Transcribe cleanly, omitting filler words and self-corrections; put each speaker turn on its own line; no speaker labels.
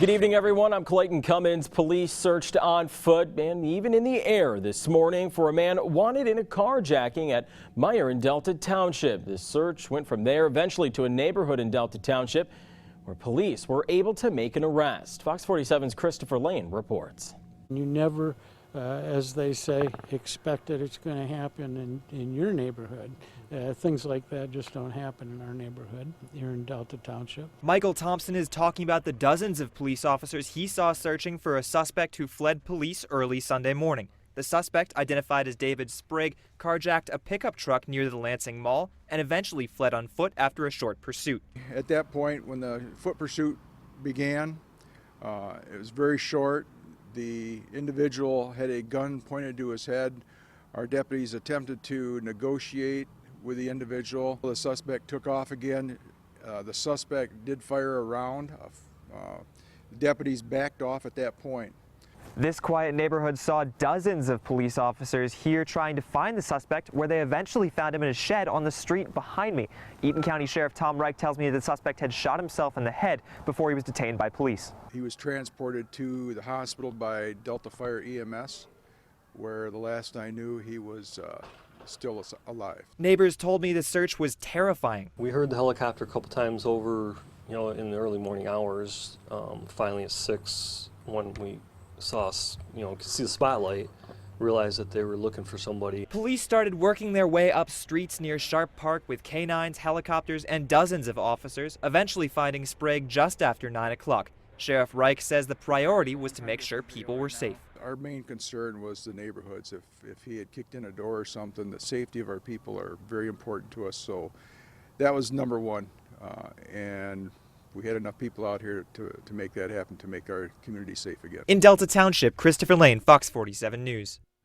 Good evening, everyone. I'm Clayton Cummins. Police searched on foot and even in the air this morning for a man wanted in a carjacking at Meyer in Delta Township. This search went from there eventually to a neighborhood in Delta Township where police were able to make an arrest. Fox 47's Christopher Lane reports.
You never, as they say, expect that it's going to happen in your neighborhood. Things like that just don't happen in our neighborhood here in Delta Township.
Michael Thompson is talking about the dozens of police officers he saw searching for a suspect who fled police early Sunday morning. The suspect, identified as David Sprigg, carjacked a pickup truck near the Lansing Mall and eventually fled on foot after a short pursuit.
At that point, when the foot pursuit began, it was very short. The individual had a gun pointed to his head. Our deputies attempted to negotiate with the individual. The suspect took off again. The suspect did fire a round. The deputies backed off at that point.
This quiet neighborhood saw dozens of police officers here trying to find the suspect, where they eventually found him in a shed on the street behind me. Eaton County Sheriff Tom Reich tells me that the suspect had shot himself in the head before he was detained by police.
He was transported to the hospital by Delta Fire EMS, where the last I knew he was still alive.
Neighbors told me the search was terrifying.
We heard the helicopter a couple times over, in the early morning hours. Finally at 6, when we saw, could see the spotlight, realized that they were looking for somebody.
Police started working their way up streets near Sharp Park with canines, helicopters, and dozens of officers, eventually finding Sprague just after 9 o'clock. Sheriff Reich says the priority was to make sure people were safe.
Our main concern was the neighborhoods. If he had kicked in a door or something, the safety of our people are very important to us. So that was number one. And we had enough people out here to make that happen, to make our community safe again.
In Delta Township, Christopher Lane, Fox 47 News.